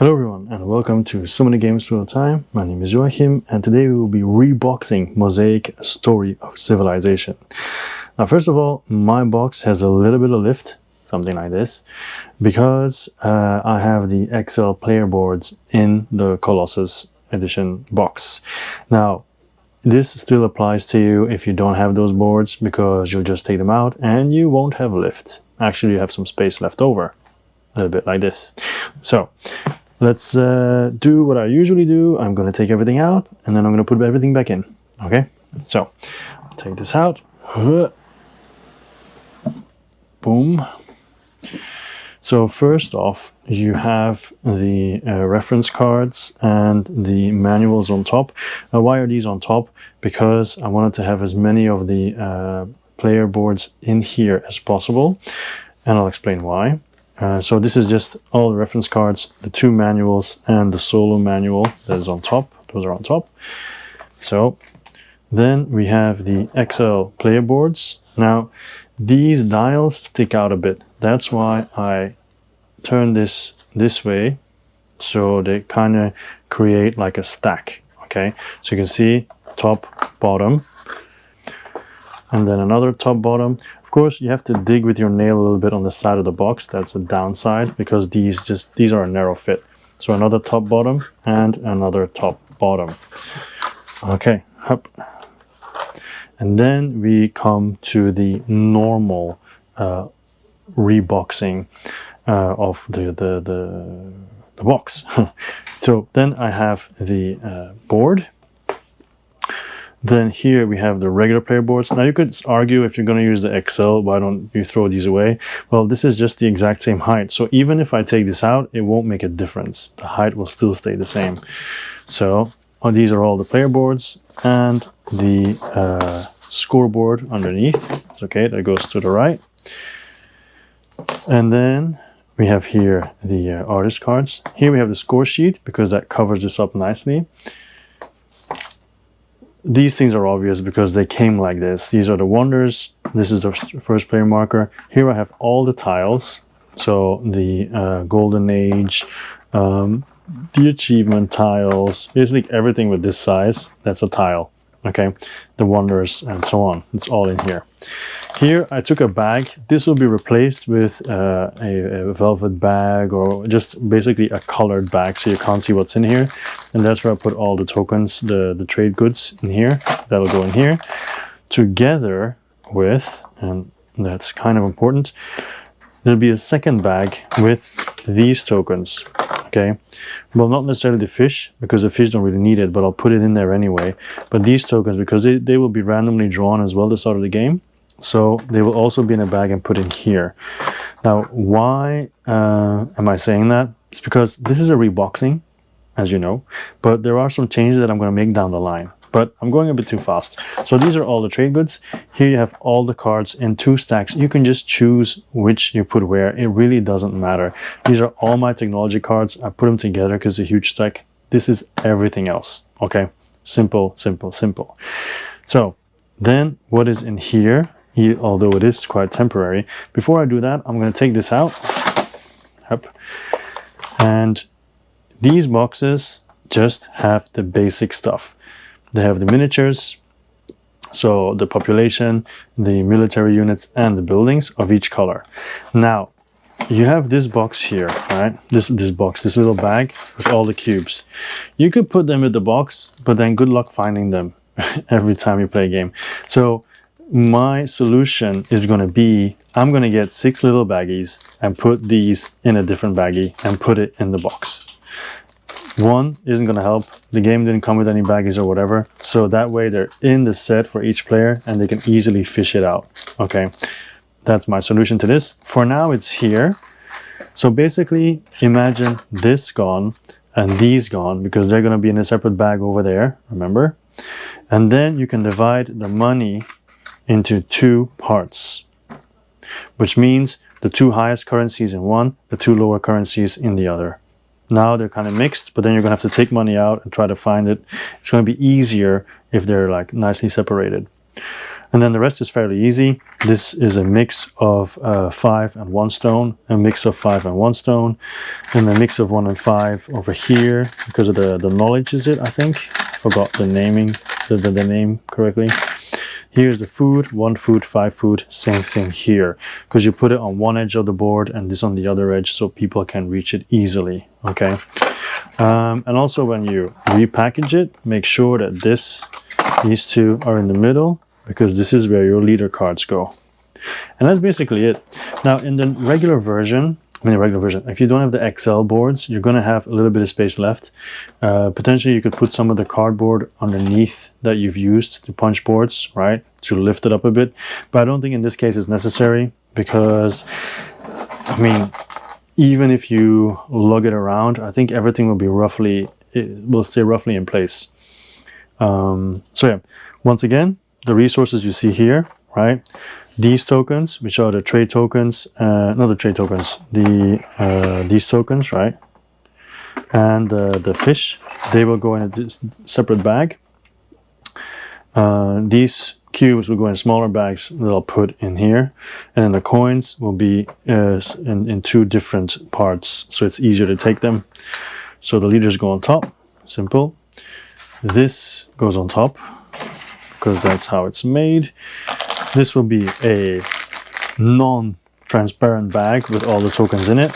Hello everyone and welcome to So Many Games Through Time. My name is Joachim and today we will be reboxing Mosaic Story of Civilization. Now first of all, my box has a little bit of lift, something like this, because I have the XL player boards in the Colossus edition box. Now this still applies to you if you don't have those boards, because you'll just take them out and you won't have lift. Actually you have some space left over, a little bit like this. So let's do what I usually do. I'm going to take everything out and then I'm going to put everything back in. Okay, so I'll take this out. Boom. So first off, you have the reference cards and the manuals on top. Why are these on top? Because I wanted to have as many of the player boards in here as possible, and I'll explain why. So this is just all the reference cards, the two manuals and the solo manual that is on top. Those are on top. So then we have the XL player boards. Now these dials stick out a bit. That's why I turn this way, so they kind of create like a stack. Okay, so you can see top, bottom, and then another top, bottom. Of course, you have to dig with your nail a little bit on the side of the box. That's a downside, because these are a narrow fit. So another top, bottom, and another top, bottom. Okay, up. And then we come to the normal reboxing of the box. So then I have the board. Then here we have the regular player boards. Now you could argue, if you're going to use the XL, why don't you throw these away? Well, this is just the exact same height. So even if I take this out, it won't make a difference. The height will still stay the same. So these are all the player boards and the scoreboard underneath. It's okay, that goes to the right. And then we have here the artist cards. Here we have the score sheet, because that covers this up nicely. These things are obvious because they came like this. These are the wonders. This is the first player marker. Here I have all the tiles. So the golden age, the achievement tiles, basically everything with this size, that's a tile. Okay, the wonders and so on. It's all in here. Here I took a bag. This will be replaced with a velvet bag, or just basically a colored bag, so you can't see what's in here. And that's where I put all the tokens, the trade goods in here. That'll go in here together with, and that's kind of important, there'll be a second bag with these tokens. Okay, well, not necessarily the fish, because the fish don't really need it, but I'll put it in there anyway. But these tokens, because they will be randomly drawn as well at the start of the game, so they will also be in a bag and put in here. Now, why am I saying that? It's because this is a reboxing, as you know, but there are some changes that I'm going to make down the line. But I'm going a bit too fast. So these are all the trade goods. Here you have all the cards in 2 stacks. You can just choose which you put where. It really doesn't matter. These are all my technology cards. I put them together because it's a huge stack. This is everything else. Okay, simple, simple, simple. So then what is in here, although it is quite temporary, before I do that, I'm going to take this out. Yep. And these boxes just have the basic stuff. They have the miniatures, so the population, the military units, and the buildings of each color. Now, you have this box here, right? This little bag with all the cubes. You could put them in the box, but then good luck finding them every time you play a game. So my solution is going to be, I'm going to get 6 little baggies and put these in a different baggie and put it in the box. One isn't going to help. The game didn't come with any baggies or whatever, so that way they're in the set for each player and they can easily fish it out. Okay, that's my solution to this. For now it's here. So basically imagine this gone and these gone, because they're going to be in a separate bag over there, remember? And then you can divide the money into 2 parts, which means the 2 highest currencies in one, the 2 lower currencies in the other. Now they're kind of mixed, but then you're going to have to take money out and try to find it. It's going to be easier if they're like nicely separated. And then the rest is fairly easy. This is a mix of 5 and 1 stone, a mix of 5 and 1 stone, and a mix of 1 and 5 over here because of the knowledge is it, I think. Forgot the naming, the name correctly. Here's the food, 1 food, 5 food, same thing here. Because you put it on one edge of the board and this on the other edge so people can reach it easily, okay? And also when you repackage it, make sure that these two are in the middle because this is where your leader cards go. And that's basically it. Now in the regular version, if you don't have the XL boards, you're going to have a little bit of space left. Potentially you could put some of the cardboard underneath that you've used, the punch boards, right, to lift it up a bit. But I don't think in this case it's necessary because, I mean, even if you lug it around, I think everything will be it will stay roughly in place. So yeah, once again, the resources you see here, right? These tokens, which are the trade tokens, not the trade tokens, these tokens, right? And the fish, they will go in a separate bag. These cubes will go in smaller bags that I'll put in here, and then the coins will be in 2 different parts, so it's easier to take them. So the leaders go on top, simple. This goes on top because that's how it's made. This will be a non-transparent bag with all the tokens in it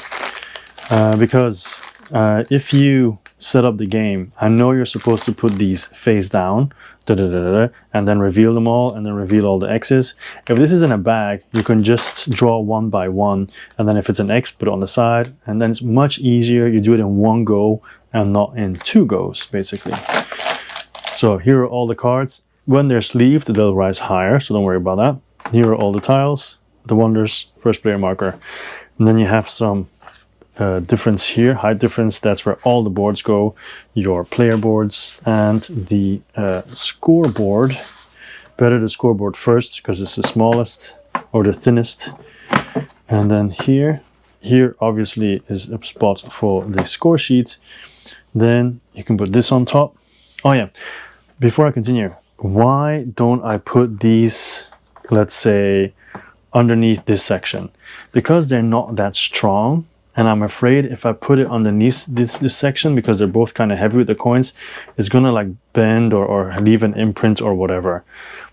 because if you set up the game, I know you're supposed to put these face down, and then reveal them all, and then reveal all the X's. If this is in a bag, you can just draw 1 by 1, and then if it's an X, put it on the side, and then it's much easier. You do it in 1 go and not in 2 goes, basically. So here are all the cards. When they're sleeved, they'll rise higher, so don't worry about that. Here are all the tiles, the wonders, first player marker. And then you have some difference here, height difference. That's where all the boards go, your player boards and the scoreboard. Better the scoreboard first because it's the smallest or the thinnest. And then here obviously is a spot for the score sheet. Then you can put this on top. Oh yeah, before I continue, why don't I put these, let's say, underneath this section? Because they're not that strong. And I'm afraid if I put it underneath this section, because they're both kind of heavy with the coins, it's gonna like bend or leave an imprint or whatever.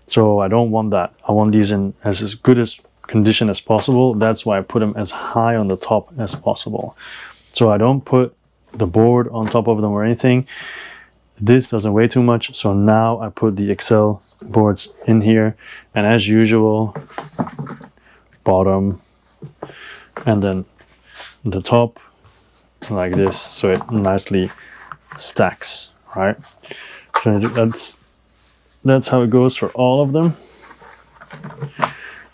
So I don't want that. I want these in as good as condition as possible. That's why I put them as high on the top as possible. So I don't put the board on top of them or anything. This doesn't weigh too much. So now I put the XL boards in here. And as usual, bottom, and then the top like this, so it nicely stacks, right? So that's how it goes for all of them.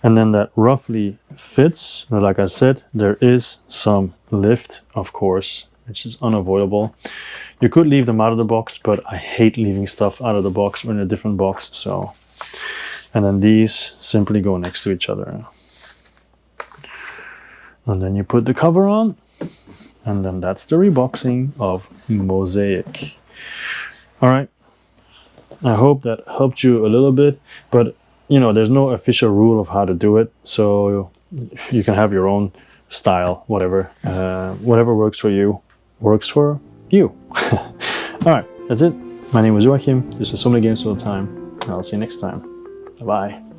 And then that roughly fits. But like I said, there is some lift, of course, which is unavoidable. You could leave them out of the box, but I hate leaving stuff out of the box or in a different box. So, and then these simply go next to each other. And then you put the cover on, and then that's the REboxing of Mosaic. All right. I hope that helped you a little bit, but you know, there's no official rule of how to do it. So you can have your own style, whatever. Whatever works for you, works for you. All right, that's it. My name was Joachim. This was So Many Games All the Time. I'll see you next time. Bye-bye.